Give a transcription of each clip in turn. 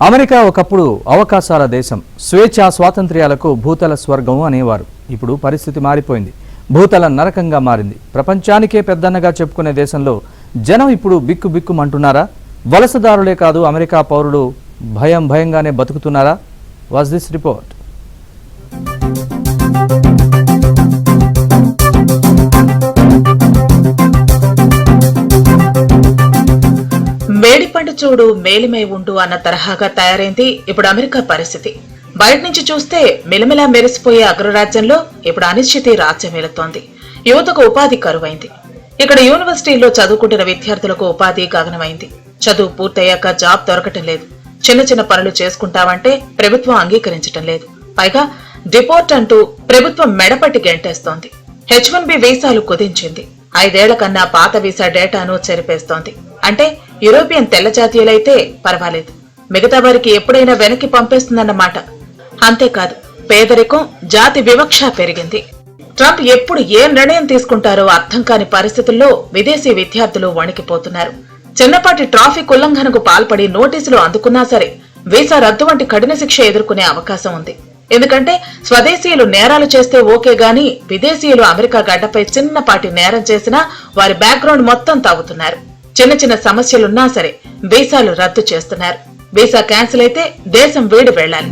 America ఒకప్పుడు అవకాశాల దేశం, స్వేచ్ఛా స్వాతంత్ర్యాలకు భూతల స్వర్గం అనేవారు. ఇప్పుడు పరిస్థితి మారిపోయింది. భూతల నరకంగా మారింది. ప్రపంచానికే పెద్దన్నగా చెప్పుకునే దేశంలో జనం ఇప్పుడు బిక్కుబిక్కుమంటున్నారా? వలసదారులే కాదు, అమెరికా పౌరులు భయంగానే బతుకుతున్నారా? Was this report. మేడిపండు చూడు మేలిమై ఉండు అన్న తరహాగా తయారైంది ఇప్పుడు అమెరికా పరిస్థితి. బయట నుంచి చూస్తే మిలమిలా మెరిసిపోయే అగ్రరాజ్యంలో ఇప్పుడు అనిశ్చితి రాజ్యమేలుతోంది. యువతకు ఉపాధి కరువైంది. ఇక్కడ యూనివర్సిటీల్లో చదువుకుంటున్న విద్యార్థులకు ఉపాధి గగనమైంది. చదువు పూర్తయ్యాక జాబ్ దొరకటం లేదు. చిన్న చిన్న పనులు చేసుకుంటామంటే ప్రభుత్వం అంగీకరించటం లేదు. పైగా డిపోర్ట్ అంటూ ప్రభుత్వం మెడపట్టి గెంటేస్తోంది. H1B వీసాలు కుదించింది. 5 ఏళ్ల కన్నా పాత వీసా డేటాను చెరిపేస్తోంది. అంటే యూరోపియన్ తెల్ల జాతీయులైతే పర్వాలేదు, మిగతా వారికి ఎప్పుడైనా వెనక్కి పంపేస్తుందన్నమాట. అంతేకాదు, పేదరికం, జాతి వివక్ష పెరిగింది. ట్రంప్ ఎప్పుడు ఏ నిర్ణయం తీసుకుంటారో అర్థం కాని పరిస్థితుల్లో విదేశీ విద్యార్థులు వణికిపోతున్నారు. చిన్నపాటి ట్రాఫిక్ ఉల్లంఘనకు పాల్పడి నోటీసులు అందుకున్నా సరే వీసా రద్దు వంటి కఠిన శిక్ష ఎదుర్కొనే అవకాశం ఉంది. ఎందుకంటే స్వదేశీయులు నేరాలు చేస్తే ఓకే గాని విదేశీయులు అమెరికా గడ్డపై చిన్నపాటి నేరం చేసినా వారి బ్యాక్గ్రౌండ్ మొత్తం తాగుతున్నారు. చిన్న చిన్న సమస్యలున్నా సరే వీసాలు రద్దు చేస్తున్నారు. వీసా క్యాన్సిల్ అయితే దేశం వీడి వెళ్లాలి.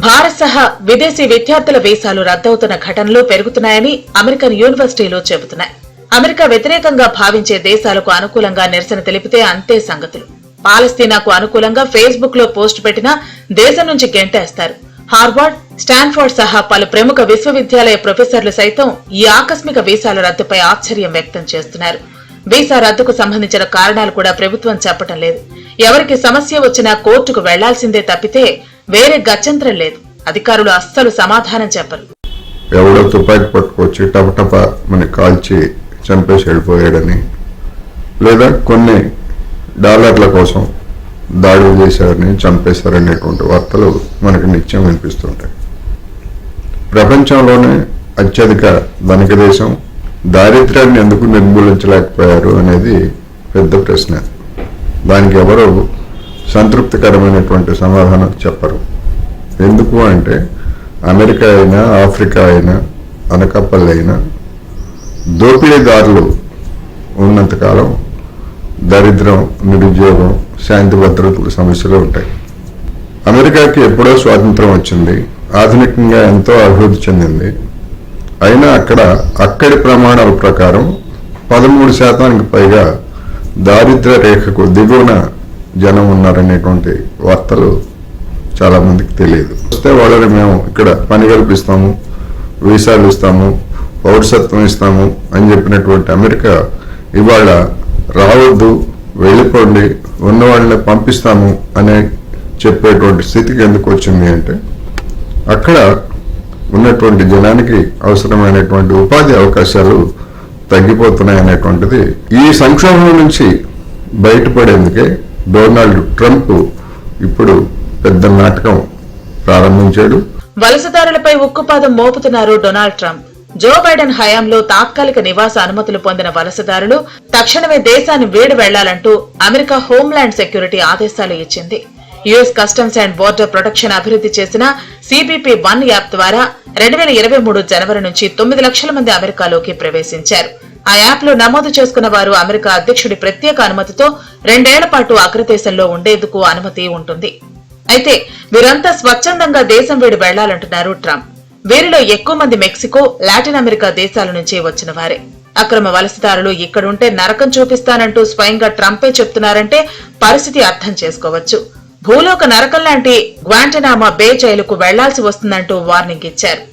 భారత్ సహా విదేశీ విద్యార్థుల వీసాలు రద్దవుతున్న ఘటనలు పెరుగుతున్నాయని అమెరికన్ యూనివర్సిటీలు చెబుతున్నాయి. అమెరికా వ్యతిరేకంగా భావించే దేశాలకు అనుకూలంగా నిరసన తెలిపితే అంతే సంగతులు. పాలస్తీనాకు అనుకూలంగా ఫేస్బుక్ లో పోస్ట్ పెట్టినా దేశం నుంచి గెంటేస్తారు. హార్వర్డ్, స్టాన్ఫోర్డ్ సహా పలు ప్రముఖ విశ్వవిద్యాలయ ప్రొఫెసర్లు సైతం ఈ ఆకస్మిక వీసాల రద్దుపై ఆశ్చర్యం వ్యక్తం చేస్తున్నారు. వీసా రద్దుకు సంబంధించిన కారణాలు కూడా ప్రభుత్వం చెప్పటం లేదు. ఎవరికి సమస్య వచ్చినా కోర్టుకు వెళ్లాల్సిందే తప్పితే వేరే గత్యంతరం లేదు. అధికారులు అస్సలు సమాధానం చెప్పరు. ఎవడో తుపాకి పట్టుకొచ్చి టపటప మన కాల్చి చంపేసి వెళ్ళిపోయాడని, లేదా కొన్ని డాలర్ల కోసం దాడులు చేశారని, చంపేశారనేటువంటి వార్తలు మనకు నిత్యం వినిపిస్తుంటాయి. ప్రపంచంలోనే అత్యధిక ధనిక దేశం దారిద్ర్యాన్ని ఎందుకు నిర్మూలించలేకపోయారు అనేది పెద్ద ప్రశ్న. దానికి ఎవరు సంతృప్తికరమైనటువంటి సమాధానం చెప్పరు. ఎందుకు అంటే అమెరికా అయినా, ఆఫ్రికా అయినా, అనకాపల్లి అయినా దోపిడీదారులు ఉన్నంతకాలం దరిద్రం, నిరుద్యోగం, శాంతి భద్రతల సమస్యలు ఉంటాయి. అమెరికాకి ఎప్పుడో స్వాతంత్రం వచ్చింది, ఆధునికంగా ఎంతో అభివృద్ధి చెందింది. అయినా అక్కడి ప్రమాణాల ప్రకారం 13% పైగా దారిద్ర్య రేఖకు దిగువన జనం ఉన్నారనేటువంటి వార్తలు చాలా మందికి తెలియదు. వస్తే వాళ్ళని మేము ఇక్కడ పని కల్పిస్తాము, వీసాలు ఇస్తాము, పౌరసత్వం ఇస్తాము అని చెప్పినటువంటి అమెరికా ఇవాళ రావద్దు, వెళ్ళిపోండి, ఉన్న వాళ్ళని పంపిస్తాము అనే చెప్పేటువంటి స్థితికి ఎందుకు వచ్చింది అంటే అక్కడ ఉన్నటువంటి జనానికి అవసరమైనటువంటి ఉపాధి అవకాశాలు తగ్గిపోతున్నాయనేటువంటిది. ఈ సంక్షోభం నుంచి బయటపడేందుకే డొనాల్డ్ ట్రంప్ ఇప్పుడు పెద్ద నాటకం ప్రారంభించాడు. వలసదారులపై ఉక్కుపాదం మోపుతున్నారు డొనాల్డ్ ట్రంప్. జో బైడెన్ హయాంలో తాత్కాలిక నివాస అనుమతులు పొందిన వలసదారులు తక్షణమే దేశాన్ని వీడి వెళ్లాలంటూ అమెరికా హోంల్యాండ్ సెక్యూరిటీ ఆదేశాలు ఇచ్చింది. US customs and border protection అభివృద్ధి చేసిన CBP-1 యాప్ ద్వారా 2023 జనవరి నుంచి 9 లక్షల మంది అమెరికాలోకి ప్రవేశించారు. ఆ యాప్ లో నమోదు చేసుకున్న వారు అమెరికా అధ్యక్షుడి ప్రత్యేక అనుమతితో 2 ఏళ్ల పాటు అగ్రదేశంలో ఉండేందుకు అనుమతి ఉంటుంది. అయితే వీరంతా స్వచ్ఛందంగా దేశం వీడి వెళ్లాలంటున్నారు ట్రంప్. వీరిలో ఎక్కువ మంది మెక్సికో, లాటిన్ అమెరికా దేశాల నుంచి వచ్చిన వారే. అక్రమ వలసదారులు ఇక్కడుంటే నరకం చూపిస్తానంటూ స్వయంగా ట్రంపే చెప్తున్నారంటే పరిస్థితి అర్థం చేసుకోవచ్చు. భూలోక నరకం లాంటి గ్వాంటనామా బే జైలుకు వెళ్లాల్సి వస్తుందంటూ వార్నింగ్ ఇచ్చారు.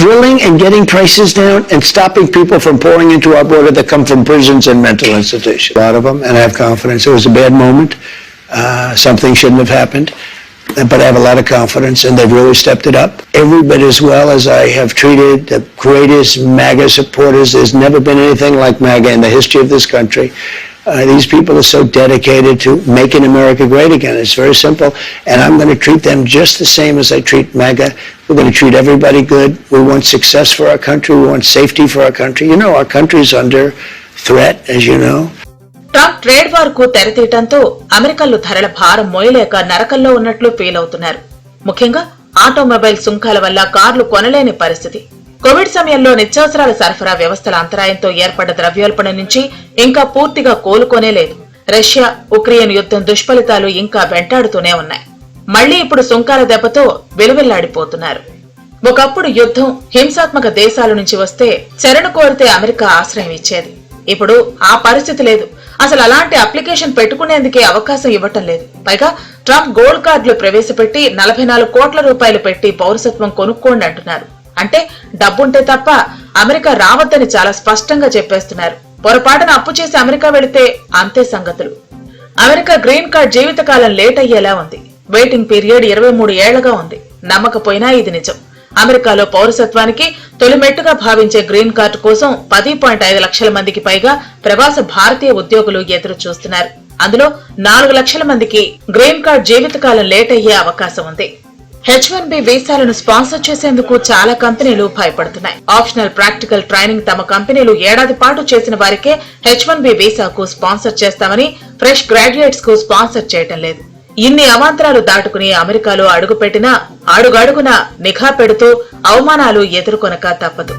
Drilling and getting prices down and stopping people from pouring into our border that come from prisons and mental institutions. A lot of them, and I have confidence. It was a bad moment. Something shouldn't have happened. But I have a lot of confidence, and they've really stepped it up. Every bit as well as I have treated the greatest MAGA supporters. There's never been anything like MAGA in the history of this country. These people are so dedicated to making America great again. It's very simple. And I'm going to treat them just the same as I treat MAGA. We're going to treat everybody good. We want success for our country. We want safety for our country. You know, our country is under threat, as you know. Trump trade war కు తెరతీయటంతో అమెరికన్లు ధరల భారం మోయలేక నరకంలో ఉన్నట్లు feel అవుతున్నారు. ముఖ్యంగా automobile సుంకాల వల్ల కార్లు కొనలేని పరిస్థితి. కోవిడ్ సమయంలో నిత్యావసరాల సరఫరా వ్యవస్థల అంతరాయంతో ఏర్పడ్డ ద్రవ్యోల్బణం నుంచి ఇంకా పూర్తిగా కోలుకోనే లేదు. రష్యా ఉక్రెయిన్ యుద్ధం దుష్ఫలితాలు ఇంకా వెంటాడుతూనే ఉన్నాయి. మళ్లీ ఇప్పుడు సుంకాల దెబ్బతో విలువెల్లాడిపోతున్నారు. ఒకప్పుడు యుద్ధం హింసాత్మక దేశాల నుంచి వస్తే శరణు కోరితే అమెరికా ఆశ్రయం ఇచ్చేది. ఇప్పుడు ఆ పరిస్థితి లేదు. అసలు అలాంటి అప్లికేషన్ పెట్టుకునేందుకే అవకాశం ఇవ్వటం లేదు. పైగా ట్రంప్ గోల్డ్ కార్డులు ప్రవేశపెట్టి 44 కోట్ల రూపాయలు పెట్టి పౌరసత్వం కొనుక్కోండి అంటున్నారు. అంటే డబ్బుంటే తప్ప అమెరికా రావద్దని చాలా స్పష్టంగా చెప్పేస్తున్నారు. పొరపాటున అప్పు చేసి అమెరికా వెళితే అంతే సంగతులు. అమెరికా గ్రీన్ కార్డ్ జీవితకాలం లేట్ అయ్యేలా ఉంది. వెయిటింగ్ పీరియడ్ 23 ఏళ్లగా ఉంది. నమ్మకపోయినా ఇది నిజం. అమెరికాలో పౌరసత్వానికి తొలిమెట్టుగా భావించే గ్రీన్ కార్డు కోసం 10.5 లక్షల మందికి పైగా ప్రవాస భారతీయ ఉద్యోగులు ఎదురు చూస్తున్నారు. అందులో 4 లక్షల మందికి గ్రీన్ కార్డ్ జీవితకాలం లేట్ అయ్యే అవకాశం ఉంది. H1B వీసాలను స్పాన్సర్ చేసేందుకు చాలా కంపెనీలు భయపడుతున్నాయి. ఆప్షనల్ ప్రాక్టికల్ ట్రైనింగ్ తమ కంపెనీలు ఏడాది పాటు చేసిన వారికే H1B వీసాకు స్పాన్సర్ చేస్తామని ఫ్రెష్ గ్రాడ్యుయేట్స్ కు స్పాన్సర్ చేయటం లేదు. ఇన్ని అవాంతరాలు దాటుకుని అమెరికాలో అడుగుపెట్టినా అడుగడుగునా నిఘా పెడుతూ అవమానాలు ఎదుర్కొనక తప్పదు.